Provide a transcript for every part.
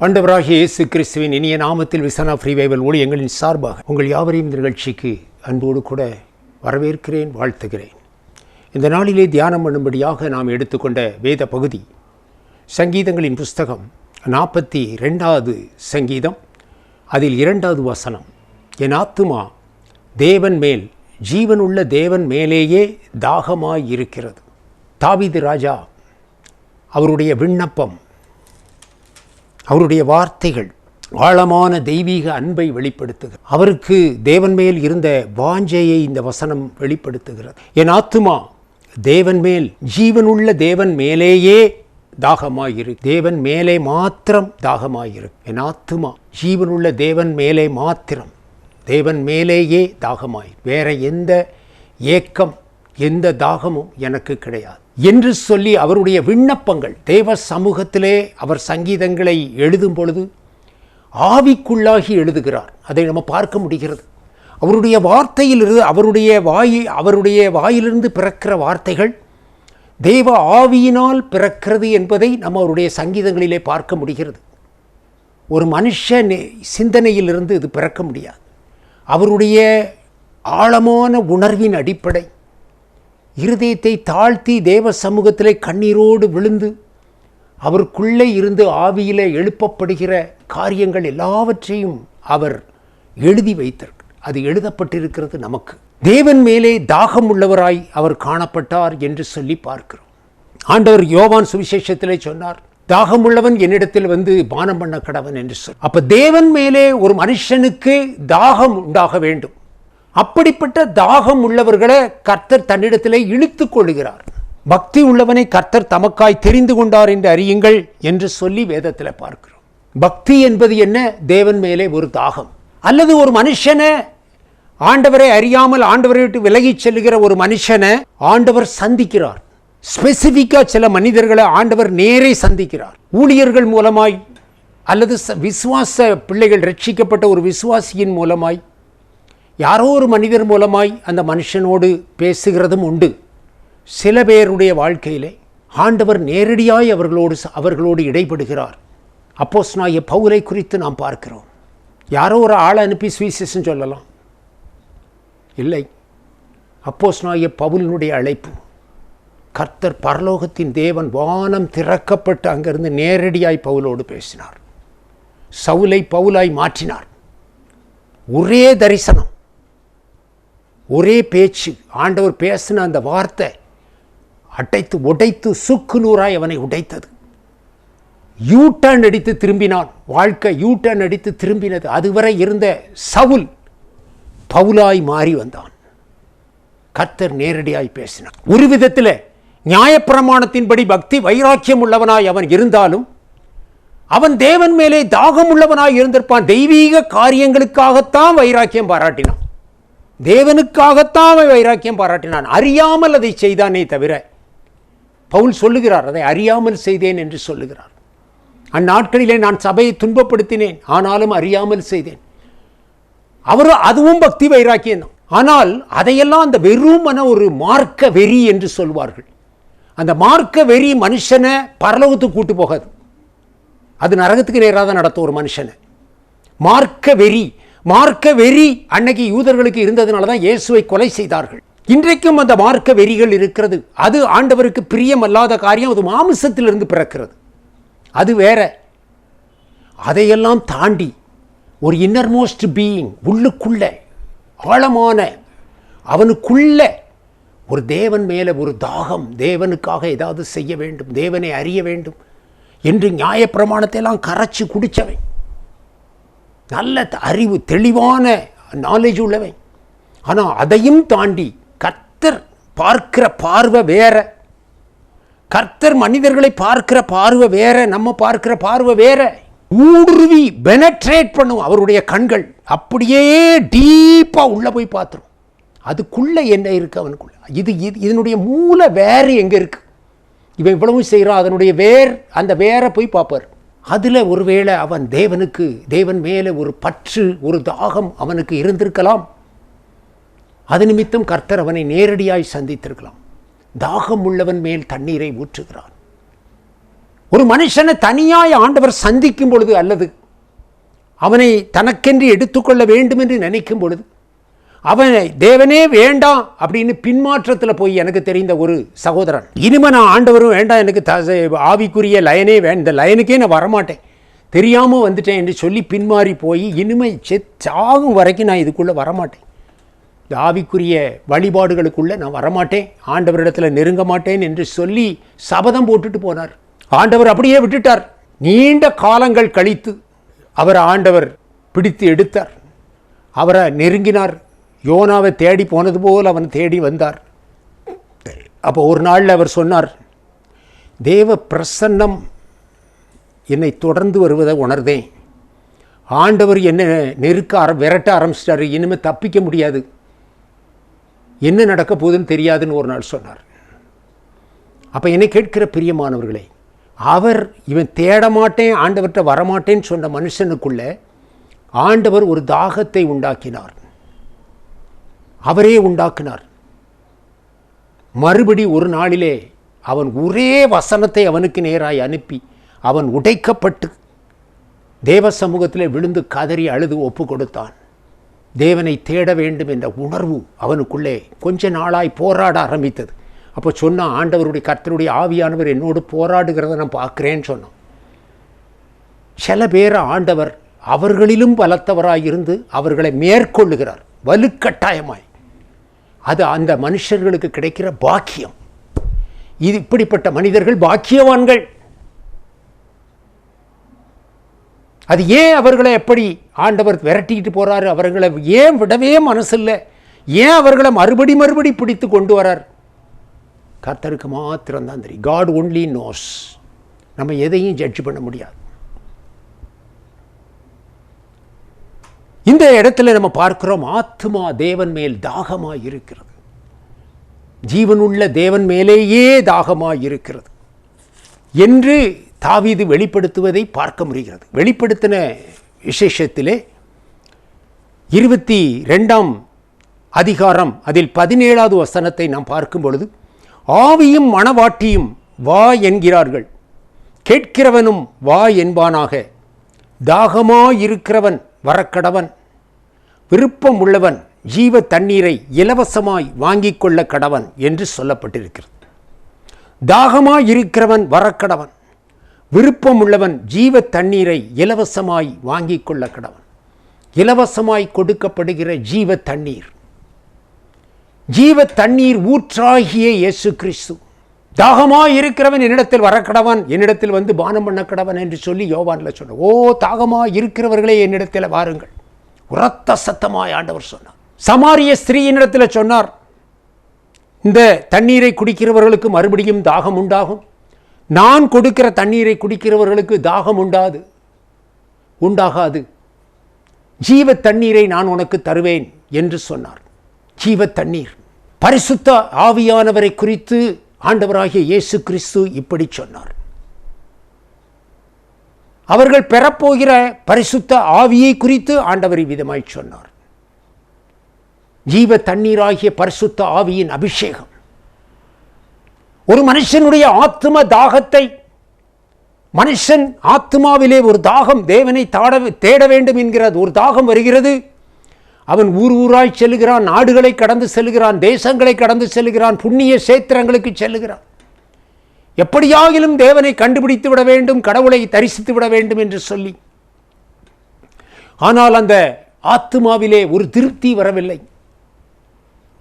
ஆண்டவராகிய இயேசு கிறிஸ்துவின் இனிய நாமத்தில் விசனா ஃப்ரீவைவல் ஊழியங்களின் சார்பாக உங்கள் யாவரையும் இந்த நிகழ்ச்சிக்கு அன்போடு கூட வரவேற்கிறேன், வாழ்த்துகிறேன். இந்த நாளிலே தியானம் பண்ணும்படியாக நாம் எடுத்துக்கொண்ட வேத பகுதி சங்கீதங்களின் புஸ்தகம் 42வது சங்கீதம், அதில் 2வது வசனம். என் ஆத்துமா தேவன் மேல், ஜீவனுள்ள தேவன் மேலேயே தாகமாயிருக்கிறது. தாவீது ராஜா அவருடைய விண்ணப்பம், அவருடைய வார்த்தைகள் ஆழமான தெய்வீக அன்பை வெளிப்படுத்துகிறது. அவருக்கு தேவன் மேல் இருந்த வாஞ்சையை இந்த வசனம் வெளிப்படுத்துகிறது. என் ஆத்துமா தேவன் மேல், ஜீவனுள்ள தேவன் மேலேயே தாகமாயிருக்கு. தேவன் மேலே மாத்திரம் தாகமாயிருக்கு. என் ஆத்துமா ஜீவனுள்ள தேவன் மேலே மாத்திரம், தேவன் மேலேயே தாகமாயிருக்கு. வேற எந்த ஏக்கம், எந்த தாகமும் எனக்கு கிடையாது என்று சொல்லி அவருடைய விண்ணப்பங்கள் தேவ சமூகத்திலே அவர் சங்கீதங்களை எழுதும் பொழுது ஆவிக்குள்ளாகி எழுதுகிறார். அதை நம்ம பார்க்க முடிகிறது. அவருடைய வார்த்தையிலிருந்து, அவருடைய வாயிலிருந்து பிறக்கிற வார்த்தைகள் தேவ ஆவியினால் பிறக்கிறது என்பதை நம்ம அவருடைய சங்கீதங்களிலே பார்க்க முடிகிறது. ஒரு மனுஷ சிந்தனையிலிருந்து இது பிறக்க முடியாது. அவருடைய ஆழமான உணர்வின் அடிப்படை, இருதயத்தை தாழ்த்தி தேவ சமூகத்திலே கண்ணீரோடு விழுந்து அவருக்குள்ளே இருந்து ஆவியிலே எழுப்பப்படுகிற காரியங்கள் எல்லாவற்றையும் அவர் எழுதி வைத்தார். அது எழுதப்பட்டிருக்கிறது. நமக்கு தேவன் மேலே தாகம் உள்ளவராய் அவர் காணப்பட்டார் என்று சொல்லி பார்க்கிறோம். ஆண்டவர் யோவான் சுவிசேஷத்திலே சொன்னார், தாகம் உள்ளவன் என்னிடத்தில் வந்து பானம் பண்ண கடவன் என்று சொல். அப்ப தேவன் மேலே ஒரு மனுஷனுக்கு தாகம் உண்டாக வேண்டும். அப்படிப்பட்ட தாகம் உள்ளவர்களை கர்த்தர் தன்னிடத்திலே இழுத்துக் கொள்கிறார். பக்தி உள்ளவனை கர்த்தர் தமக்காய் தெரிந்து கொண்டார் என்று அறியுங்கள் என்று சொல்லி வேதத்தில் பார்க்கிறோம். பக்தி என்பது என்ன? தேவன் மேலே ஒரு தாகம். அல்லது ஒரு மனுஷனை, ஆண்டவரை அறியாமல் ஆண்டவரை விட்டு விலகிச் செல்லுகிற ஒரு மனுஷனை ஆண்டவர் சந்திக்கிறார். ஸ்பெசிபிக்கா சில மனிதர்களை ஆண்டவர் நேரே சந்திக்கிறார். ஊழியர்கள் மூலமாய் அல்லது விசுவாச பிள்ளைகள், ரட்சிக்கப்பட்ட ஒரு விசுவாசியின் மூலமாய், யாரோ ஒரு மனிதர் மூலமாய் அந்த மனுஷனோடு பேசுகிறதும் உண்டு. சில பேருடைய வாழ்க்கையிலே ஆண்டவர் நேரடியாய் அவர்களோடு இடைபடுகிறார். அப்போஸ்தலனாகிய பவுலை குறித்து நாம் பார்க்கிறோம். யாரோ ஒரு ஆளை அனுப்பி சுவிசேஷம் சொல்லலாம், இல்லை. அப்போஸ்தலனாகிய பவுலினுடைய அழைப்பு, கர்த்தர் பரலோகத்தின் தேவன், வானம் திறக்கப்பட்டு அங்கிருந்து நேரடியாய் பவுலோடு பேசினார். சவுலை பவுலாய் மாற்றினார். ஒரே தரிசனம், ஒரே பேச்சு. ஆண்டவர் பேசின அந்த வார்த்தை அடைத்து உடைத்து சுக்கு நூறாய் அவனை உடைத்தது. யூட்டர்ன் அடித்து திரும்பினான். வாழ்க்கை யூட்டர்ன் அடித்து திரும்பினது. அதுவரை இருந்த சவுல் பவுலாய் மாறி வந்தான். கர்த்தர் நேரடியாய் பேசினார். ஒரு விதத்தில் நியாயப்பிரமாணத்தின்படி பக்தி வைராக்கியம் உள்ளவனாய் அவன் இருந்தாலும் அவன் தேவன் மேலே தாகம் உள்ளவனாய் இருந்திருப்பான். தெய்வீக காரியங்களுக்காகத்தான் வைராக்கியம் பாராட்டினான். தேவனுக்காகத்தான் அவன் வைராக்கியம் பாராட்டினான். அறியாமல் அதை செய்தானே தவிர, பவுல் சொல்லுகிறார், அதை அறியாமல் செய்தேன் என்று சொல்லுகிறார். அந்நாட்களிலே நான் சபையை துன்பப்படுத்தினேன், ஆனாலும் அறியாமல் செய்தேன். அதுவும் பக்தி வைராக்கியம் தான். ஆனால் அதையெல்லாம் அந்த வெறுமன ஒரு மார்க்க வெறி என்று சொல்வார்கள். அந்த மார்க்க வெறி மனுஷனை பரலோகத்துக்கு கூட்டு போகாது. அது நரகத்துக்கு நேராக தான் நடத்தும் ஒரு மனுஷனை. மார்க்க வெறி அன்னைக்கு யூதர்களுக்கு இருந்ததுனால தான் இயேசுவை கொலை செய்தார்கள். இன்றைக்கும் அந்த மார்க்க வெறிகள் இருக்கிறது. அது ஆண்டவருக்கு பிரியமல்லாத காரியம். அது மாமிசத்திலிருந்து பிறக்கிறது. அது வேற. அதையெல்லாம் தாண்டி ஒரு இன்னர்மோஸ்ட் பீயிங், உள்ளுக்குள்ள ஆழமான அவனுக்குள்ள ஒரு தேவன் மேலே ஒரு தாகம், தேவனுக்காக ஏதாவது செய்ய வேண்டும், தேவனை அறிய வேண்டும் என்று நியாயப்பிரமாணத்தை எல்லாம் கரைச்சி குடித்தவன், நல்ல அறிவு, தெளிவான நாலேஜ் உள்ளவன். ஆனால் அதையும் தாண்டி கர்த்தர் பார்க்கிற பார்வை வேற. கர்த்தர் மனிதர்களை பார்க்கிற பார்வை வேற, நம்ம பார்க்கிற பார்வை வேற. ஊடுருவி பெனட்ரேட் பண்ணும் அவருடைய கண்கள். அப்படியே டீப்பா உள்ள போய் பார்த்துரும். அதுக்குள்ள என்ன இருக்கு அவனுக்குள்ள, இதனுடைய மூல வேற எங்க இருக்கு, இவன் இவ்வளவும் செய்யறான், அதனுடைய அந்த வேற போய் பார்ப்பார். அதில் ஒருவேளை அவன் தேவன் மேலே ஒரு பற்று, ஒரு தாகம் அவனுக்கு இருந்திருக்கலாம். அது நிமித்தம் கர்த்தர் அவனை நேரடியாய் சந்தித்திருக்கலாம். தாகம் உள்ளவன் மேல் தண்ணீரை ஊற்றுகிறான். ஒரு மனுஷனை தனியாய் ஆண்டவர் சந்திக்கும் பொழுது, அல்லது அவனை தனக்கென்று எடுத்துக்கொள்ள வேண்டும் என்று நினைக்கும் பொழுது, அவனை தேவனே வேண்டாம் அப்படின்னு பின்மாற்றத்தில் போய், எனக்கு தெரிந்த ஒரு சகோதரன், இனிமே நான் ஆண்டவரும் வேண்டாம், எனக்கு ஆவிக்குரிய லயனே இந்த லயனுக்கே நான் வரமாட்டேன், தெரியாமல் வந்துட்டேன் என்று சொல்லி பின்மாறி போய், இனிமே சாகும் வரைக்கும் நான் இதுக்குள்ளே வரமாட்டேன், இந்த ஆவிக்குரிய வழிபாடுகளுக்குள்ளே நான் வரமாட்டேன், ஆண்டவரிடத்தில் நெருங்க மாட்டேன் என்று சொல்லி சபதம் போட்டுட்டு போனார். ஆண்டவர் அப்படியே விட்டுட்டார். நீண்ட காலங்கள் கழித்து அவர் ஆண்டவர் பிடித்து எடுத்தார். அவரை நெருங்கினார். யோனாவை தேடி போனது போல் அவன் தேடி வந்தார். அப்போ ஒரு நாளில் அவர் சொன்னார், தேவ பிரசன்னம் என்னை தொடர்ந்து வருவதை உணர்ந்தேன். ஆண்டவர் என்னை விரட்ட ஆரம்பிச்சிட்டாரு, இனிமேல் தப்பிக்க முடியாது, என்ன நடக்க போகுதுன்னு தெரியாதுன்னு ஒரு நாள் சொன்னார். அப்போ என்னை கேட்கிற பிரியமானவர்களே, அவர் இவன் தேட மாட்டேன், ஆண்டவர்கிட்ட வரமாட்டேன்னு சொன்ன மனுஷனுக்குள்ள ஆண்டவர் ஒரு தாகத்தை உண்டாக்கினார். அவரே உண்டாக்கினார். மறுபடி ஒரு நாளிலே அவன் ஒரே வசனத்தை அவனுக்கு நேராய் அனுப்பி, அவன் உடைக்கப்பட்டு தேவ சமூகத்தில் விழுந்து கதறி அழுது ஒப்பு கொடுத்தான். தேவனை தேட வேண்டும் என்ற உணர்வு அவனுக்குள்ளே கொஞ்ச நாளாய் போராட ஆரம்பித்தது. அப்போ சொன்னால், ஆண்டவருடைய கர்த்தருடைய ஆவியானவர் என்னோடு போராடுகிறத நான் பார்க்குறேன்னு சொன்னான். சில பேர் ஆண்டவர் அவர்களிலும் பலத்தவராயிருந்து அவர்களை மேற்கொள்ளுகிறார் வலுக்கட்டாயமாய். அது அந்த மனுஷர்களுக்கு கிடைக்கிற பாக்கியம். இது இப்படிப்பட்ட மனிதர்கள் பாக்கியவான்கள். அது ஏன் அவர்களை எப்படி ஆண்டவர் விரட்டிக்கிட்டு போகிறாரு, அவர்களை ஏன் விடவே மனசில்லை, ஏன் அவர்களை மறுபடி பிடித்து கொண்டு வரார், கர்த்தருக்கு மாத்திரம்தான் தெரியும். God only knows. நம்ம எதையும் ஜட்ஜ் பண்ண முடியாது. இந்த இடத்துல நம்ம பார்க்கிறோம், ஆத்துமா தேவன் மேல் தாகமாய் இருக்கிறது. ஜீவனுள்ள தேவன் மேலேயே தாகமாய் இருக்கிறது என்று தாவீது வெளிப்படுத்துவதை பார்க்க முடிகிறது. வெளிப்படுத்தின விசேஷத்திலே 22ஆம் அதிகாரம் அதில் 17வது வசனத்தை நாம் பார்க்கும் பொழுது, ஆவியும் மணவாட்டியும் வா என்கிறார்கள், கேட்கிறவனும் வா என்பானாக, தாகமாயிருக்கிறவன் வரக்கடவன், விருப்பம் உள்ளவன் ஜீவ தண்ணீரை இலவசமாய் வாங்கிக் கொள்ள கடவன் என்று சொல்லப்பட்டிருக்கிறது. தாகமாயிருக்கிறவன் வரக்கடவன், விருப்பம் உள்ளவன் ஜீவ தண்ணீரை இலவசமாய் வாங்கிக் கொள்ள கடவன். இலவசமாய் கொடுக்கப்படுகிற ஜீவ தண்ணீர், ஜீவ தண்ணீர் ஊற்றாகிய இயேசு கிறிஸ்து. தாகமாய் இருக்கிறவன் என்னிடத்தில் வரக்கடவன், என்னிடத்தில் வந்து பானம் பண்ண கடவன் என்று சொல்லி யோவான்ல சொன்ன, ஓ தாகமாய் இருக்கிறவர்களே என்னிடத்தில் வாருங்கள், உரத்த சத்தமாய் ஆண்டவர் சொன்னார். சமாரிய ஸ்திரீயினிடத்தில் சொன்னார், இந்த தண்ணீரை குடிக்கிறவர்களுக்கு மறுபடியும் தாகம் உண்டாகும், நான் கொடுக்கிற தண்ணீரை குடிக்கிறவர்களுக்கு தாகம் உண்டாகாது, ஜீவ தண்ணீரை நான் உனக்கு தருவேன் என்று சொன்னார். ஜீவ தண்ணீர், பரிசுத்த ஆவியானவரை குறித்து ஆண்டவராகிய இயேசு கிறிஸ்து இப்படி சொன்னார். அவர்கள் பெறப்போகிற பரிசுத்த ஆவியை குறித்து ஆண்டவர் விதமாய் சொன்னார். ஜீவ தண்ணீராகிய பரிசுத்த ஆவியின் அபிஷேகம் ஒரு மனுஷனுடைய ஆத்தும தாகத்தை, மனுஷன் ஆத்மாவிலே ஒரு தாகம், தேவனை தேட வேண்டும் என்கிறது ஒரு தாகம் வருகிறது. அவன் ஊர் ஊராய் செல்லுகிறான், நாடுகளை கடந்து செல்லுகிறான், தேசங்களை கடந்து செல்லுகிறான், புண்ணிய சேத்திரங்களுக்கு செல்லுகிறான். எப்படியாகிலும் தேவனை கண்டுபிடித்து விட வேண்டும், கடவுளை தரிசித்து விட வேண்டும் என்று சொல்லி. ஆனால் அந்த ஆத்மாவிலே ஒரு திருப்தி வரவில்லை,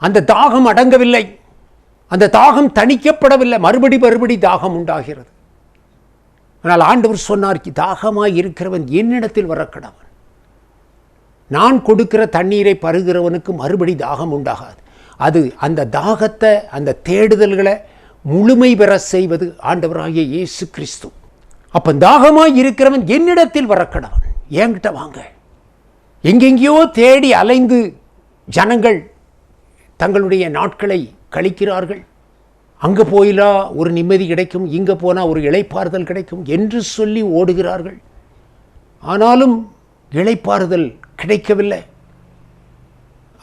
அந்த தாகம் அடங்கவில்லை, அந்த தாகம் தணிக்கப்படவில்லை, மறுபடி தாகம் உண்டாகிறது. ஆனால் ஆண்டவர் சொன்னார், தாகமாய் இருக்கிறவன் என்னிடத்தில் வரக்கடவன், நான் கொடுக்கிற தண்ணீரை பருகிறவனுக்கு மறுபடி தாகம் உண்டாகாது. அது அந்த தாகத்தை, அந்த தேடுதல்களை முழுமை பெற செய்வது ஆண்டவராகிய இயேசு கிறிஸ்து. அப்போ தாகமாய் இருக்கிறவன் என்னிடத்தில் வரக்கடவன், என்கிட்ட வாங்க. எங்கெங்கேயோ தேடி அலைந்து ஜனங்கள் தங்களுடைய நாட்களை கழிக்கிறார்கள். அங்கே போயிலா ஒரு நிம்மதி கிடைக்கும், இங்கே போனால் ஒரு இளைப்பாறுதல் கிடைக்கும் என்று சொல்லி ஓடுகிறார்கள். ஆனாலும் இளைப்பாறுதல் கிடைக்கவில்லை,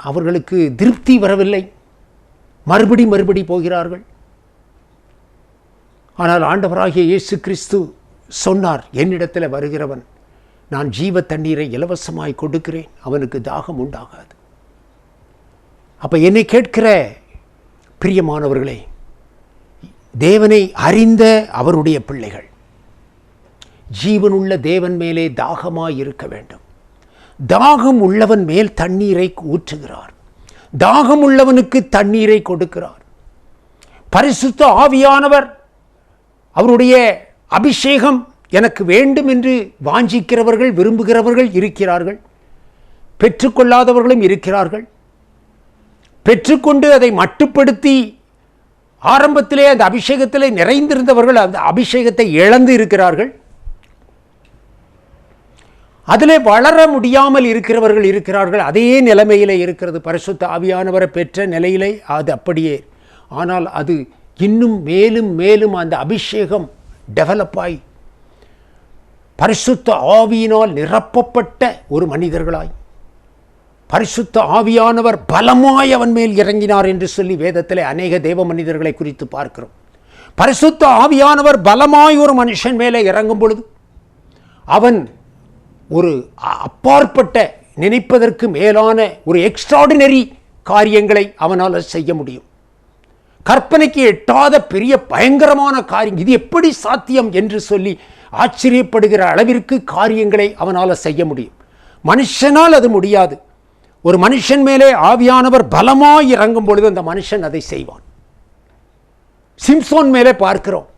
அவர்களுக்கு திருப்தி வரவில்லை, மறுபடி போகிறார்கள். ஆனால் ஆண்டவராகிய இயேசு கிறிஸ்து சொன்னார், என்னிடத்தில் வருகிறவன் நான் ஜீவ தண்ணீரை இலவசமாய் கொடுக்கிறேன், அவனுக்கு தாகம் உண்டாகாது. அப்போ என்னை கேட்கிற பிரியமானவர்களே, தேவனை அறிந்த அவருடைய பிள்ளைகள் ஜீவனுள்ள தேவன் மேலே தாகமாய் இருக்க வேண்டும். தாகம் உள்ளவன் மேல் தண்ணீரை ஊற்றுகிறார். தாகம் உள்ளவனுக்கு தண்ணீரை கொடுக்கிறார். பரிசுத்த ஆவியானவர் அவருடைய அபிஷேகம் எனக்கு வேண்டும் என்று வாஞ்சிக்கிறவர்கள், விரும்புகிறவர்கள் இருக்கிறார்கள். பெற்றுக்கொள்ளாதவர்களும் இருக்கிறார்கள். பெற்றுக்கொண்டு அதை மட்டுப்படுத்தி ஆரம்பத்திலே அந்த அபிஷேகத்திலே நிறைந்திருந்தவர்கள் அந்த அபிஷேகத்தை இழந்து இருக்கிறார்கள். அதிலே வளர முடியாமல் இருக்கிறவர்கள் இருக்கிறார்கள். அதே நிலைமையிலே இருக்கிறது. பரிசுத்த ஆவியானவரை பெற்ற நிலையிலே அது அப்படியே. ஆனால் அது இன்னும் மேலும் மேலும் அந்த அபிஷேகம் டெவலப் ஆகி பரிசுத்த ஆவியினால் நிரப்பப்பட்ட ஒரு மனிதர்களாய், பரிசுத்த ஆவியானவர் பலமாய் அவன் மேல் இறங்கினார் என்று சொல்லி வேதத்திலே அநேக தேவ மனிதர்களை குறித்து பார்க்கிறோம். பரிசுத்த ஆவியானவர் பலமாய் ஒரு மனுஷன் மேலே இறங்கும் பொழுது அவன் ஒரு அப்பாற்பட்ட, நினைப்பதற்கு மேலான ஒரு எக்ஸ்ட்ராடினரி காரியங்களை அவனால் செய்ய முடியும். கற்பனைக்கு எட்டாத பெரிய பயங்கரமான காரியம், இது எப்படி சாத்தியம் என்று சொல்லி ஆச்சரியப்படுகிற அளவிற்கு காரியங்களை அவனால் செய்ய முடியும். மனுஷனால் அது முடியாது. ஒரு மனுஷன் மேலே ஆவியானவர் பலமாய் இறங்கும் பொழுது அந்த மனுஷன் அதை செய்வான். சிம்சோன் மேலே பார்க்கிறோம்.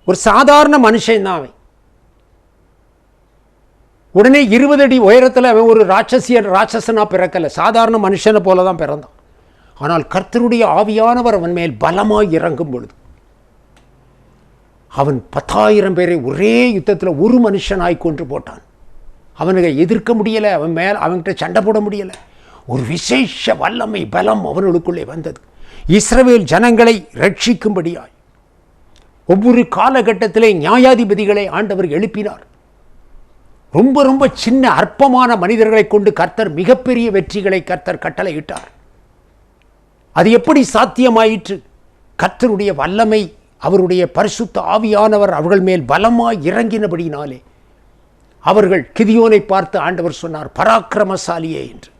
ஒரு சாதாரண மனுஷன் தான் அவன். உடனே 20 அடி உயரத்தில் அவன் ஒரு ராட்சசனா பிறக்கல, சாதாரண மனுஷனை போல தான் பிறந்தான். ஆனால் கர்த்தருடைய ஆவியானவர் அவன் மேல் பலமாய் இறங்கும் பொழுது அவன் 10,000 பேரை ஒரே யுத்தத்தில் ஒரு மனுஷனாய் கொன்று போட்டான். அவனுக்கு எதிர்க்க முடியலை, அவன்கிட்ட சண்டை போட முடியலை. ஒரு விசேஷ வல்லமை, பலம் அவனுக்குள்ளே வந்தது. இஸ்ரவேல் ஜனங்களை ரட்சிக்கும்படியாய் ஒவ்வொரு காலகட்டத்திலே நியாயாதிபதிகளை ஆண்டவர் எழுப்பினார். ரொம்ப ரொம்ப சின்ன அற்பமான மனிதர்களை கொண்டு கர்த்தர் மிகப்பெரிய வெற்றிகளை கர்த்தர் கட்டளையிட்டார். அது எப்படி சாத்தியமாயிற்று? கர்த்தருடைய வல்லமை, அவருடைய பரிசுத்த ஆவியானவர் அவர்கள் மேல் பலமாய் இறங்கினபடினாலே. அவர்கள் கிதியோனை பார்த்து ஆண்டவர் சொன்னார், பராக்கிரமசாலியே என்று.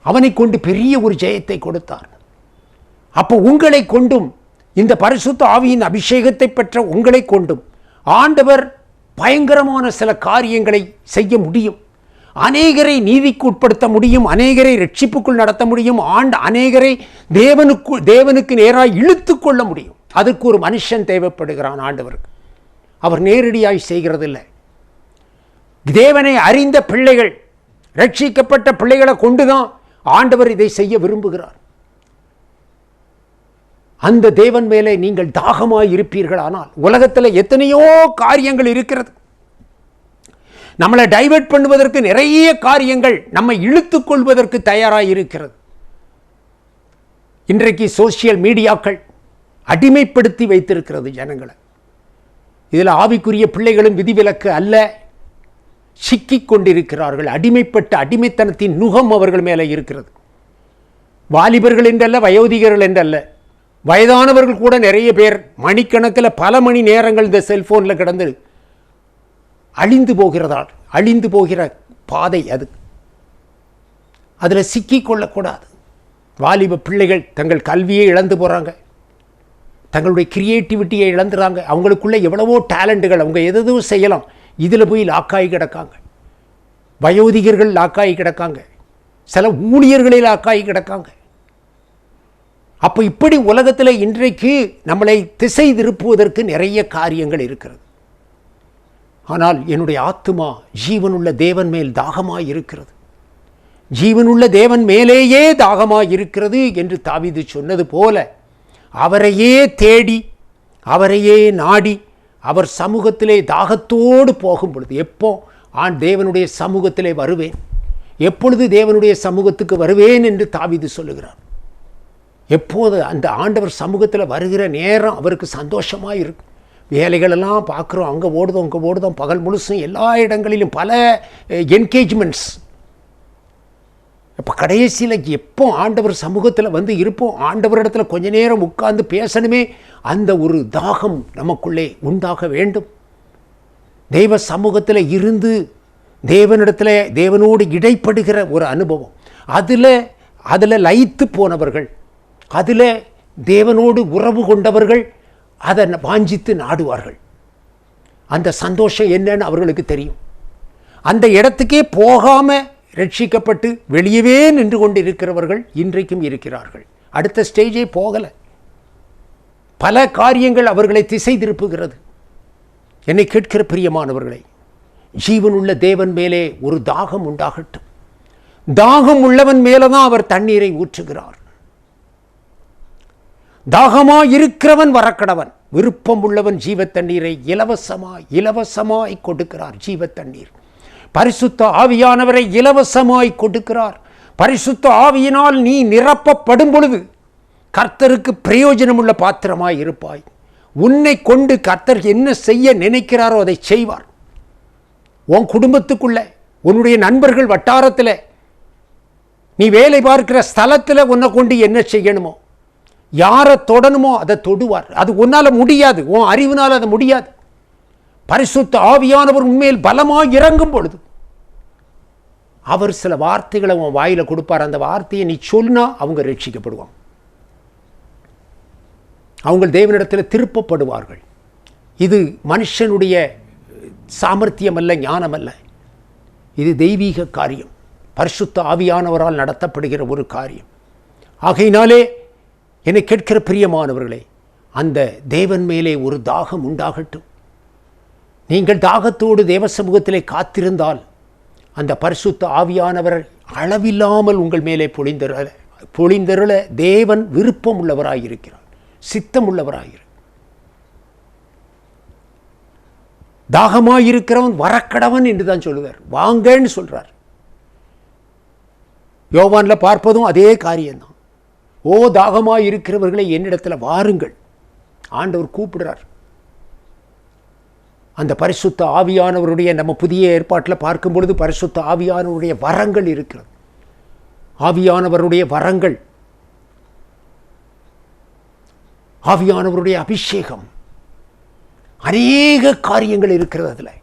அவனை கொண்டு பெரிய ஒரு ஜெயத்தை கொடுத்தார். அப்போ உங்களை கொண்டும், இந்த பரிசுத்த ஆவியின் அபிஷேகத்தை பெற்ற உங்களை கொண்டும் ஆண்டவர் பயங்கரமான சில காரியங்களை செய்ய முடியும். அநேகரை நீதிக்கு உட்படுத்த முடியும், அநேகரை ரட்சிப்புக்குள் நடத்த முடியும், அநேகரை தேவனுக்கு நேராக இழுத்து கொள்ள முடியும். அதற்கு ஒரு மனுஷன் தேவைப்படுகிறான் ஆண்டவருக்கு. அவர் நேரடியாய் செய்கிறதில்லை. தேவனை அறிந்த பிள்ளைகள், ரட்சிக்கப்பட்ட பிள்ளைகளை கொண்டுதான் ஆண்டவர் இதை செய்ய விரும்புகிறார். அந்த தேவன் மேலே நீங்கள் தாகமாய் இருப்பீர்கள். ஆனால் உலகத்தில் எத்தனையோ காரியங்கள் இருக்கிறது. நம்மளை டைவர்ட் பண்ணுவதற்கு நிறைய காரியங்கள் நம்மை இழுத்துக் கொள்வதற்கு தயாராக இருக்கிறது. இன்றைக்கு சோசியல் மீடியாக்கள் அடிமைப்படுத்தி வைத்திருக்கிறது ஜனங்களை. இதில் ஆவிக்குரிய பிள்ளைகளும் விதிவிலக்கு அல்ல, சிக்கிக் கொண்டிருக்கிறார்கள். அடிமைப்பட்ட அடிமைத்தனத்தின் நுகம் அவர்கள் மேலே இருக்கிறது. வாலிபர்கள் என்றல்ல, வயோதிகர்கள் என்றல்ல, வயதானவர்கள் கூட நிறைய பேர் மணிக்கணக்கில் பல மணி நேரங்கள் இந்த செல்போனில் கிடந்து அழிந்து போகிற பாதை அது. அதில் சிக்கிக் கொள்ளக்கூடாது. வாலிப பிள்ளைகள் தங்கள் கல்வியை இழந்து போகிறாங்க, தங்களுடைய கிரியேட்டிவிட்டியை இழந்துறாங்க. அவங்களுக்குள்ள எவ்வளவோ டேலண்ட்டுகள், அவங்க எதுவும் செய்யலாம், இதில் போய் லாக்காகி கிடக்காங்க. வயோதிகர்கள் லாக்காகி கிடக்காங்க, சில ஊழியர்களில் லாக்காகி கிடக்காங்க. அப்போ இப்படி உலகத்தில் இன்றைக்கு நம்மளை திசை திருப்புவதற்கு நிறைய காரியங்கள் இருக்கிறது. ஆனால் என்னுடைய ஆத்துமா ஜீவனுள்ள தேவன் மேல் தாகமாய் இருக்கிறது, ஜீவனுள்ள தேவன் மேலேயே தாகமாய் இருக்கிறது என்று தாவீது சொன்னது போல, அவரையே தேடி, அவரையே நாடி, அவர் சமூகத்திலே தாகத்தோடு போகும் பொழுது, எப்போ தேவனுடைய சமூகத்திலே வருவேன், எப்பொழுது தேவனுடைய சமூகத்துக்கு வருவேன் என்று தாவீது சொல்லுகிறார். எப்போது அந்த ஆண்டவர் சமூகத்தில் வருகிற நேரம் அவருக்கு சந்தோஷமாக இருக்கும். வேலைகளெல்லாம் பார்க்குறோம், அங்கே ஓடுதோம் பகல் முழுசும் எல்லா இடங்களிலும் பல என்கேஜ்மெண்ட்ஸ். இப்போ கடைசியில் எப்போ ஆண்டவர் சமூகத்தில் வந்து இருப்போம், ஆண்டவரிடத்தில் கொஞ்ச நேரம் உட்கார்ந்து பேசணுமே, அந்த ஒரு தாகம் நமக்குள்ளே உண்டாக வேண்டும். தெய்வ சமூகத்தில் இருந்து தேவனிடத்தில் தேவனோடு இடைப்படுகிற ஒரு அனுபவம், அதில் லயித்து போனவர்கள், அதில் தேவனோடு உறவு கொண்டவர்கள் அதை வாஞ்சித்து நாடுவார்கள். அந்த சந்தோஷம் என்னன்னு அவர்களுக்கு தெரியும். அந்த இடத்துக்கே போகாமல் ரட்சிக்கப்பட்டு வெளியவே நின்று கொண்டு இருக்கிறவர்கள் இன்றைக்கும் இருக்கிறார்கள். அடுத்த ஸ்டேஜே போகலை. பல காரியங்கள் அவர்களை திசை திருப்புகிறது. என்னை கேட்கிற பிரியமானவர்களை, ஜீவனுள்ள தேவன் மேலே ஒரு தாகம் உண்டாகட்டும். தாகம் உள்ளவன் மேலே தான் அவர் தண்ணீரை ஊற்றுகிறார். தாகமாயிருக்கிறவன் வரக்கடவன், விருப்பம் உள்ளவன் ஜீவ தண்ணீரை இலவசமாய் கொடுக்கிறார். ஜீவ தண்ணீர் பரிசுத்த ஆவியானவரை இலவசமாய் கொடுக்கிறார். பரிசுத்த ஆவியினால் நீ நிரப்பப்படும் பொழுது கர்த்தருக்கு பிரயோஜனம் உள்ள பாத்திரமாய் இருப்பாய். உன்னை கொண்டு கர்த்தர் என்ன செய்ய நினைக்கிறாரோ அதை செய்வார். உன் குடும்பத்துக்குள்ள, உன்னுடைய நண்பர்கள் வட்டாரத்தில், நீ வேலை பார்க்கிற ஸ்தலத்தில் உன்னை கொண்டு என்ன செய்யணுமோ, யாரை தொடணுமோ அதை தொடுவார். அது உன்னால் முடியாது, உன் அறிவினால் அது முடியாது. பரிசுத்த ஆவியானவர் உண்மையில் பலமாக இறங்கும் பொழுது அவர் சில வார்த்தைகளை உன் வாயில கொடுப்பார். அந்த வார்த்தையை நீ சொன்னா அவங்க ரட்சிக்கப்படுவாங்க, அவங்க தேவனிடத்தில் திருப்பப்படுவார்கள். இது மனுஷனுடைய சாமர்த்தியம் அல்ல, ஞானம் அல்ல, இது தெய்வீக காரியம், பரிசுத்த ஆவியானவரால் நடத்தப்படுகிற ஒரு காரியம். ஆகையினாலே என்னை கேட்கிற பிரியமானவர்களே, அந்த தேவன் மேலே ஒரு தாகம் உண்டாகட்டும். நீங்கள் தாகத்தோடு தேவ சமூகத்திலே காத்திருந்தால் அந்த பரிசுத்த ஆவியானவர் அளவில்லாமல் உங்கள் மேலே பொழிந்தருள தேவன் விருப்பம் உள்ளவராயிருக்கிறார், சித்தம் உள்ளவராயிருக்கிறார். தாகமாயிருக்கிறவன் வரக்கடவன் என்று தான் சொல்லுவார், வாங்கன்னு சொல்றார். யோவான்ல பார்ப்பதும் அதே காரியம்தான். ஓ தாகமாயிருக்கிறவர்களை என்னிடத்தில் வாருங்கள், ஆண்டவர் கூப்பிடுறார். அந்த பரிசுத்த ஆவியானவருடைய, நம்ம புதிய ஏற்பாட்டில் பார்க்கும் பொழுது பரிசுத்த ஆவியானவருடைய வரங்கள் இருக்கிறது. ஆவியானவருடைய வரங்கள், ஆவியானவருடைய அபிஷேகம், அநேக காரியங்கள் இருக்கிறது. அதில்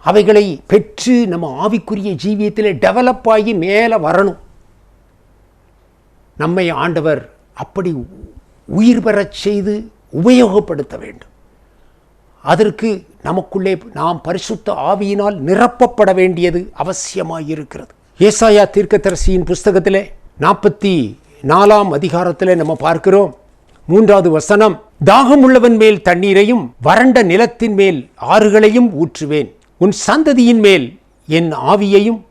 அவைகளை பெற்று நம்ம ஆவிக்குரிய ஜீவியத்தில் டெவலப் ஆகி மேலே வரணும். நம்மை ஆண்டவர் அப்படி உயிர் பெறச் செய்து உபயோகப்படுத்த வேண்டும். அதற்கு நமக்குள்ளே நாம் பரிசுத்த ஆவியினால் நிரப்பப்பட வேண்டியது அவசியமாயிருக்கிறது. ஏசாயா தீர்க்கதரிசியின் புஸ்தகத்திலே 44ஆம் அதிகாரத்தில் நம்ம பார்க்கிறோம், 3வது வசனம், தாகம் உள்ளவன் மேல் தண்ணீரையும் வறண்ட நிலத்தின் மேல் ஆறுகளையும் ஊற்றுவேன். உன் சந்ததியின் மேல் என் ஆவியையும்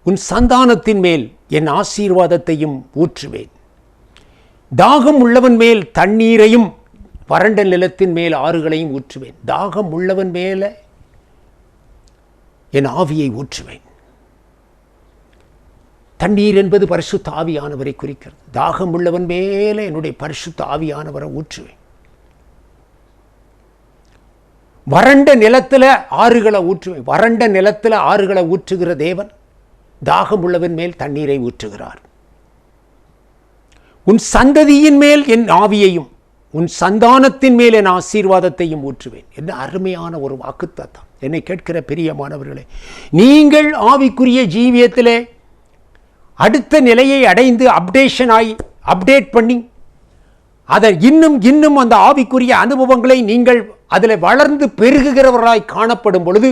உன் சந்தானத்தின் மேல் என் ஆசீர்வாதத்தையும் ஊற்றுவேன். தாகம் உள்ளவன் மேல் தண்ணீரையும் வறண்ட நிலத்தின் மேல் ஆறுகளையும் ஊற்றுவேன். தாகம் உள்ளவன் மேல என் ஆவியை ஊற்றுவேன். தண்ணீர் என்பது பரிசுத்த ஆவியானவரை குறிக்கிறது. தாகம் உள்ளவன் மேல என்னுடைய பரிசுத்த ஆவியானவரை ஊற்றுவேன். வறண்ட நிலத்தில் ஆறுகளை ஊற்றுவேன். வறண்ட நிலத்தில் ஆறுகளை ஊற்றுகிற தேவன் தாகம் உள்ளவன் மேல் தண்ணீரை ஊற்றுகிறார். உன் சந்ததியின் மேல் என் ஆவியையும் உன் சந்தானத்தின் மேல் என் ஆசீர்வாதத்தையும் ஊற்றுவேன். என்ன அருமையான ஒரு வாக்குத்தத்தம். என்னை கேட்கிற பிரியமானவர்களே, நீங்கள் ஆவிக்குரிய ஜீவியத்திலே அடுத்த நிலையை அடைந்து அப்டேட் பண்ணி அதை இன்னும் அந்த ஆவிக்குரிய அனுபவங்களை நீங்கள் அதில் வளர்ந்து பெருகுகிறவர்களாய் காணப்படும் பொழுது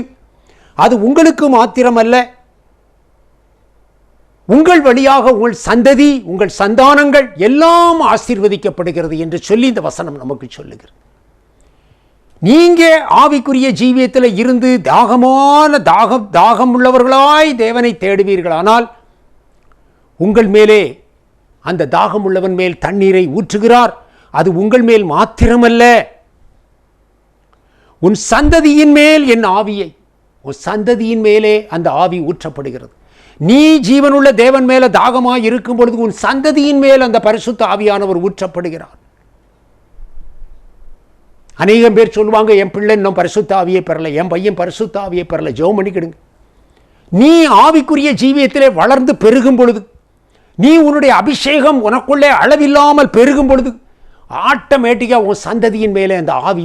அது உங்களுக்கு மாத்திரமல்ல, உங்கள் வழியாக உங்கள் சந்ததி, உங்கள் சந்தானங்கள் எல்லாம் ஆசீர்வதிக்கப்படுகிறது என்று சொல்லி இந்த வசனம் நமக்கு சொல்லுகிறது. நீங்க ஆவிக்குரிய ஜீவியத்தில் இருந்து தாகம் உள்ளவர்களாய் தேவனை தேடுவீர்களானால் உங்கள் மேலே அந்த தாகம் உள்ளவன் மேல் தண்ணீரை ஊற்றுகிறார். அது உங்கள் மேல் மாத்திரமல்ல, உன் சந்ததியின் மேல் என் ஆவியை, உன் சந்ததியின் மேலே அந்த ஆவி ஊற்றப்படுகிறது. நீ ஜீவனுள்ள தேவன் மேல தாகமாய் இருக்கும் பொழுது உன் சந்ததியின் மேல் அந்த பரிசுத்த ஆவியானவர் ஊற்றப்படுகிறார். அநேகம் பேர் சொல்லுவாங்க, என் பிள்ளை இன்னும் பரிசுத்த ஆவியை பெறல, என் பையன் பரிசுத்த ஆவியை பெறல, ஜெபம் பண்ணிக்கிடுங்க. நீ ஆவிக்குரிய ஜீவியத்திலே வளர்ந்து பெருகும் பொழுது, நீ உன்னுடைய அபிஷேகம் உனக்குள்ளே அளவில்லாமல் பெருகும் பொழுது, ஆட்டோமேட்டிக்காக உன் சந்ததியின் மேலே அந்த ஆவி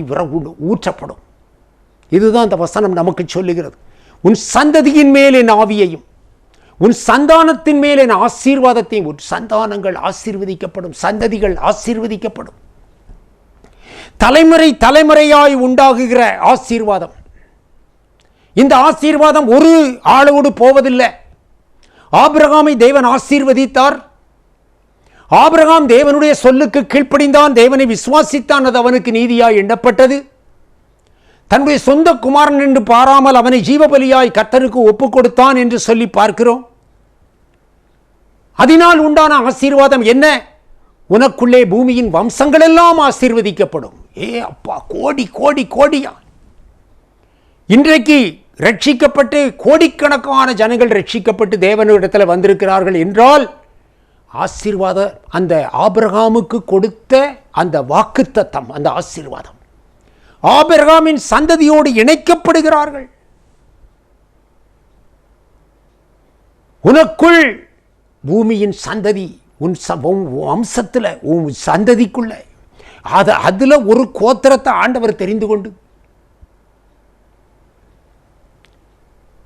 ஊற்றப்படும். இதுதான் அந்த வசனம் நமக்கு சொல்லுகிறது. உன் சந்ததியின் மேல் என் ஆவியையும், உன் சந்தானத்தின் மேல் என் ஆசீர்வாதத்தையும். உன் சந்தானங்கள் ஆசீர்வதிக்கப்படும், சந்ததிகள் ஆசீர்வதிக்கப்படும். தலைமுறை தலைமுறையாய் உண்டாகுகிற ஆசீர்வாதம். இந்த ஆசீர்வாதம் ஒரு ஆளோடு போவதில்லை. ஆபிரகாமை தேவன் ஆசீர்வதித்தார். ஆபிரகாம் தேவனுடைய சொல்லுக்கு கீழ்ப்படிந்தான், தேவனை விசுவாசித்தான், அது அவனுக்கு நீதியாய் எண்ணப்பட்டது. தன்னுடைய சொந்த குமாரன் என்று பாராமல் அவனை ஜீவபலியாய் கர்த்தருக்கு ஒப்பு கொடுத்தான் என்று சொல்லி பார்க்கிறோம். அதனால் உண்டான ஆசீர்வாதம் என்ன? உனக்குள்ளே பூமியின் வம்சங்கள் எல்லாம் ஆசீர்வதிக்கப்படும். அப்பா, கோடி கோடி கோடியா இன்றைக்கு ரட்சிக்கப்பட்டு கோடிக்கணக்கான ஜனங்கள் ரட்சிக்கப்பட்டு தேவனிடத்தில் வந்திருக்கிறார்கள் என்றால் ஆசீர்வாதம் அந்த ஆபிரகாமுக்கு கொடுத்த அந்த வாக்குத்தத்தம், அந்த ஆசீர்வாதம் ஆபிரகாமின் சந்ததியோடு இணைக்கப்படுகிறார்கள். உனக்குள் பூமியின் சந்ததி, உன் வம்சத்தில் உன் சந்ததிக்குள்ள அதில் ஒரு கோத்திரத்தை ஆண்டவர் தெரிந்து கொண்டு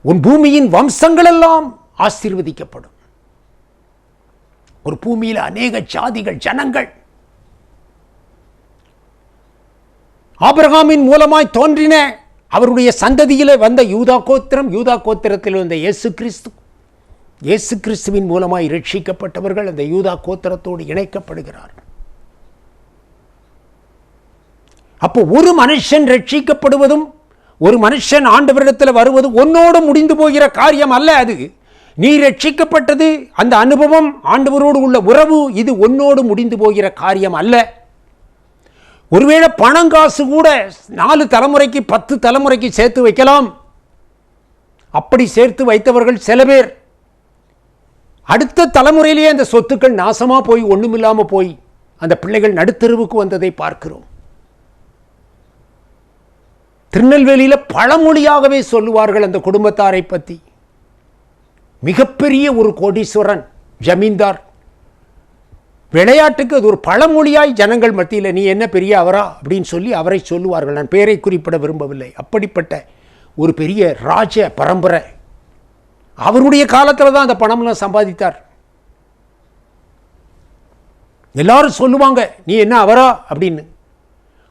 உன் பூமியின் வம்சங்கள் எல்லாம் ஆசீர்வதிக்கப்படும். ஒரு பூமியில் அநேக ஜாதிகள், ஜனங்கள் ஆபிரகாமின் மூலமாய் தோன்றின அவருடைய சந்ததியிலே வந்த யூதா கோத்திரம், யூதா கோத்திரத்தில் வந்த இயேசு கிறிஸ்துவின் மூலமாய் ரட்சிக்கப்பட்டவர்கள் அந்த யூதா கோத்திரத்தோடு இணைக்கப்படுகிறார்கள். அப்போ ஒரு மனுஷன் ரட்சிக்கப்படுவதும் ஒரு மனுஷன் ஆண்டவரிடத்தில் வருவதும் உன்னோடு முடிந்து போகிற காரியம் அல்ல. அது நீ ரட்சிக்கப்பட்டது, அந்த அனுபவம், ஆண்டவரோடு உள்ள உறவு, இது உன்னோடு முடிந்து போகிற காரியம் அல்ல. ஒருவேளை பணங்காசு கூட 4 தலைமுறைக்கு 10 தலைமுறைக்கு சேர்த்து வைக்கலாம். அப்படி சேர்த்து வைத்தவர்கள் சில பேர் அடுத்த தலைமுறையிலேயே அந்த சொத்துக்கள் நாசமாக போய் ஒன்றுமில்லாமல் போய் அந்த பிள்ளைகள் நடுத்தருவுக்கு வந்ததை பார்க்கிறோம். திருநெல்வேலியில் பழமொழியாகவே சொல்லுவார்கள் அந்த குடும்பத்தாரை பற்றி. மிகப்பெரிய ஒரு கோடீஸ்வரன், ஜமீன்தார். விளையாட்டுக்கு அது ஒரு பழமொழியாய் ஜனங்கள் மத்தியில், நீ என்ன பெரிய அவரா அப்படின்னு சொல்லி அவரை சொல்லுவார்கள். நான் பேரை குறிப்பிட விரும்பவில்லை. அப்படிப்பட்ட ஒரு பெரிய ராஜ பரம்பரை. அவருடைய காலத்தில் தான் அந்த பணம்லாம் சம்பாதித்தார். எல்லாரும் சொல்லுவாங்க, நீ என்ன அவரா அப்படின்னு.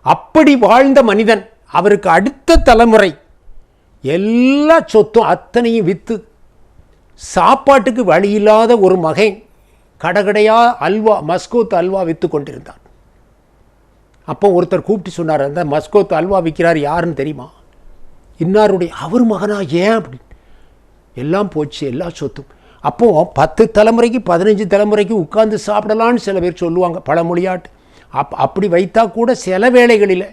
அப்படி வாழ்ந்த மனிதன், அவருக்கு அடுத்த தலைமுறை எல்லா சொத்தும் அத்தனையும் விற்று சாப்பாட்டுக்கு வழி இல்லாத ஒரு மகன் கடைக்கடையா அல்வா, மஸ்கோத் அல்வா விற்று கொண்டிருந்தார். அப்போ ஒருத்தர் கூப்பிட்டு சொன்னார், அந்த மஸ்கோத் அல்வா விற்கிறார் யாருன்னு தெரியுமா? இன்னாருடைய. அவர் மகனா? ஏன் அப்படி? எல்லாம் போச்சு, எல்லா சொத்தும். அப்போது 10 தலைமுறைக்கு 15 தலைமுறைக்கு உட்கார்ந்து சாப்பிடலான்னு சில பேர் சொல்லுவாங்க, பழமொழியாட்டு. அப்படி வைத்தா கூட சில வேளைகளில்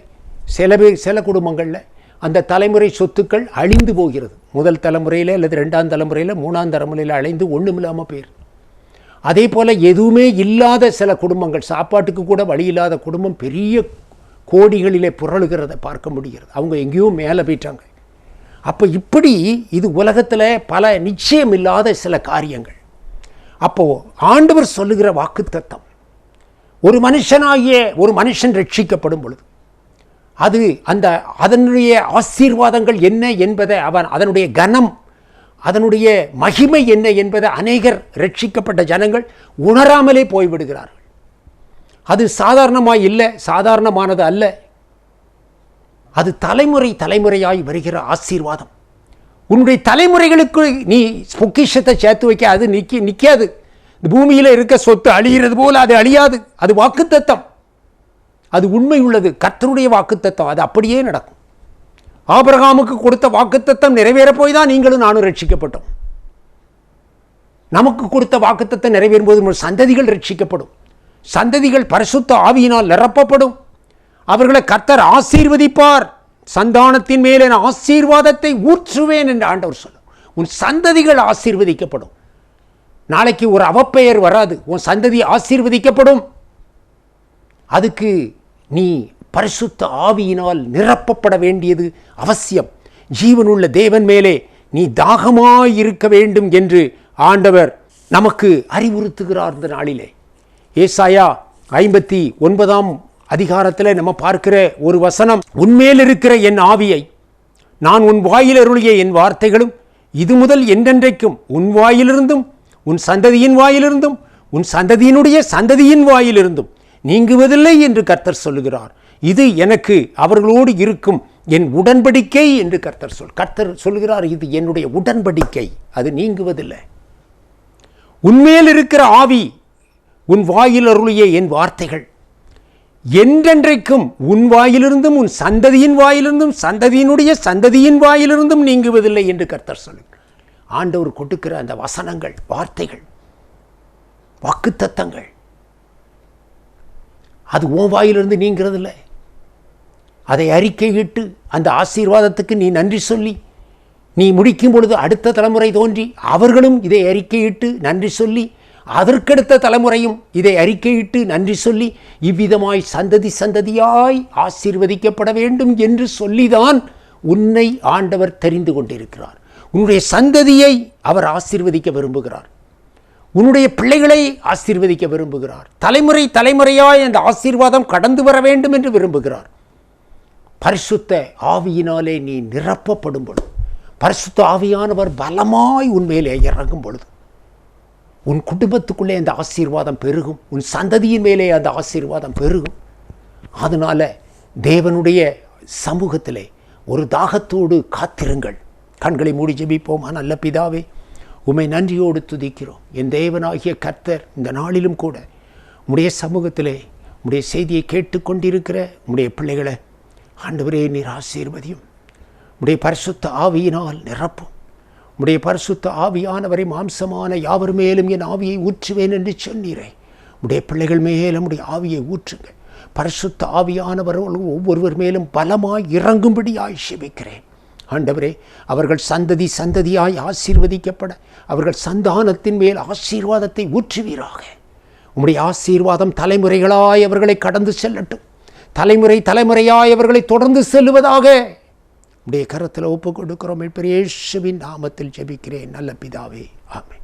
சில குடும்பங்களில் அந்த தலைமுறை சொத்துக்கள் அழிந்து போகிறது. முதல் தலைமுறையில் அல்லது 2ஆம் தலைமுறையில் 3ஆம் தலைமுறையில் அழிந்து ஒன்றுமில்லாமல் போயிரு. அதே போல் எதுவுமே இல்லாத சில குடும்பங்கள், சாப்பாட்டுக்கு கூட வழி இல்லாத குடும்பம் பெரிய கோடிகளிலே புரளுகிறத பார்க்க முடிகிறது. அவங்க எங்கேயும் மேலே போயிட்டாங்க. அப்போ இப்படி இது உலகத்தில் பல நிச்சயம் இல்லாத சில காரியங்கள். அப்போது ஆண்டவர் சொல்லுகிற வாக்குத்தத்தம், ஒரு மனுஷனாகிய ஒரு மனுஷன் ரட்சிக்கப்படும் பொழுது அது அதனுடைய ஆசீர்வாதங்கள் என்ன என்பதை, அதனுடைய கனம், அதனுடைய மகிமை என்ன என்பதை அநேகர் ரட்சிக்கப்பட்ட ஜனங்கள் உணராமலே போய்விடுகிறார்கள். அது சாதாரணமாய் இல்லை, சாதாரணமானது அல்ல. அது தலைமுறை தலைமுறையாய் வருகிற ஆசீர்வாதம். உன்னுடைய தலைமுறைகளுக்கு நீ பொக்கிஷத்தை சேர்த்து வைக்க அது நிற்காது. பூமியில் இருக்க சொத்து அழிகிறது போல அது அழியாது. அது வாக்குத்தத்தம், அது உண்மை உள்ளது, கர்த்தருடைய வாக்குத்தத்தம். அது அப்படியே நடக்கும். ஆபிரகாமுக்கு கொடுத்த வாக்குத்தத்தம் நிறைவேற போய் தான் நீங்களும் நானும் ரட்சிக்கப்பட்டோம். நமக்கு கொடுத்த வாக்குத்தத்தம் நிறைவேறும் போது நம்ம சந்ததிகள் ரட்சிக்கப்படும். சந்ததிகள் பரிசுத்த ஆவியினால் நிரப்பப்படும். அவர்களை கர்த்தர் ஆசீர்வதிப்பார். சந்தானத்தின் மேலே ஆசீர்வாதத்தை ஊற்றுவேன் என்று ஆண்டவர் சொல்லும். உன் சந்ததிகள் ஆசீர்வதிக்கப்படும். நாளைக்கு ஒரு அவப்பெயர் வராது. உன் சந்ததி ஆசீர்வதிக்கப்படும். அதுக்கு நீ பரிசுத்த ஆவியினால் நிரப்பப்பட வேண்டியது அவசியம். ஜீவனுள்ள தேவன் மேலே நீ தாகமாய் இருக்க வேண்டும் என்று ஆண்டவர் நமக்கு அறிவுறுத்துகிறார். இந்த நாளிலே ஏசாயா 59 அதிகாரத்தில் நம்ம பார்க்கிற ஒரு வசனம், உன்மேல் இருக்கிற என் ஆவியை நான் உன் வாயில் அருளிய என் வார்த்தைகளும் இது முதல் என்றென்றைக்கும் உன் வாயிலிருந்தும் உன் சந்ததியின் வாயிலிருந்தும் உன் சந்ததியினுடைய சந்ததியின் வாயிலிருந்தும் நீங்குவதில்லை என்று கர்த்தர் சொல்லுகிறார். இது எனக்கு அவர்களோடு இருக்கும் என் உடன்படிக்கை என்று கர்த்தர் சொல்லுகிறார். இது என்னுடைய உடன்படிக்கை, அது நீங்குவதில்லை. உன்மேல் இருக்கிற ஆவி, உன் வாயில் அருளிய என் வார்த்தைகள் என்றென்றைக்கும் உன் வாயிலிருந்தும் உன் சந்ததியின் வாயிலிருந்தும் சந்ததியினுடைய சந்ததியின் வாயிலிருந்தும் நீங்குவதில்லை என்று கர்த்தர் சொல்லுகிறார். ஆண்டவர் கொடுக்கிற அந்த வசனங்கள், வார்த்தைகள், வாக்குத்தத்தங்கள், அது உன் வாயிலிருந்து நீங்கிறதில்லை. அதை அறிக்கையிட்டு அந்த ஆசீர்வாதத்துக்கு நீ நன்றி சொல்லி நீ முடிக்கும் பொழுது அடுத்த தலைமுறை தோன்றி அவர்களும் இதை அறிக்கையிட்டு நன்றி சொல்லி அதற்கடுத்த தலைமுறையும் இதை அறிக்கையிட்டு நன்றி சொல்லி இவ்விதமாய் சந்ததி சந்ததியாய் ஆசீர்வதிக்கப்பட வேண்டும் என்று சொல்லிதான் உன்னை ஆண்டவர் தெரிந்து கொண்டிருக்கிறார். உன்னுடைய சந்ததியை அவர் ஆசீர்வதிக்க விரும்புகிறார். உன்னுடைய பிள்ளைகளை ஆசீர்வதிக்க விரும்புகிறார். தலைமுறை தலைமுறையாய் அந்த ஆசீர்வாதம் கடந்து வர வேண்டும் என்று விரும்புகிறார். பரிசுத்த ஆவியினாலே நீ நிரப்பப்படும் பொழுது, பரிசுத்த ஆவியானவர் பலமாய் உன்மேலே இறங்கும் பொழுது உன் குடும்பத்துக்குள்ளே அந்த ஆசீர்வாதம் பெருகும். உன் சந்ததியின் மேலே அந்த ஆசீர்வாதம் பெருகும். அதனால தேவனுடைய சமூகத்திலே ஒரு தாகத்தோடு காத்திருங்கள். கண்களை மூடி ஜெபிப்போமா. நல்ல பிதாவே, உம்மை நன்றியோடு துதிக்கிறோம். என் தேவனாகிய கர்த்தர் இந்த நாளிலும் கூட உம்முடைய சமூகத்திலே உம்முடைய செய்தியை கேட்டுக்கொண்டிருக்கிற உம்முடைய பிள்ளைகளை ஆண்டவரே நீர் ஆசீர்வதியும். உம்முடைய பரிசுத்த ஆவியினால் நிரப்பும். உம்முடைய பரிசுத்த ஆவியானவரை மாம்சமான யாவர் மேலும் என் ஆவியை ஊற்றுவேன் என்று சொன்னீரே. உம்முடைய பிள்ளைகள் மேலும் உம்முடைய ஆவியை ஊற்றுங்க. பரிசுத்த ஆவியானவர் ஒவ்வொருவர் மேலும் பலமாய் இறங்கும்படியாய் செபிக்கிறேன். ஆண்டவரே, அவர்கள் சந்ததி சந்ததியாய் ஆசீர்வதிக்கப்பட அவர்கள் சந்தானத்தின் மேல் ஆசீர்வாதத்தை ஊற்றுவீராக. உம்முடைய ஆசீர்வாதம் தலைமுறைகளாய் அவர்களை கடந்து செல்லட்டும். தலைமுறை தலைமுறையாய் அவர்களை தொடர்ந்து செல்லுவதாக உடைய கரத்தில் ஒப்புக் கொடுக்கிறோம். இயேசுவின் நாமத்தில் ஜெபிக்கிறேன் நல்ல பிதாவே, ஆமென்.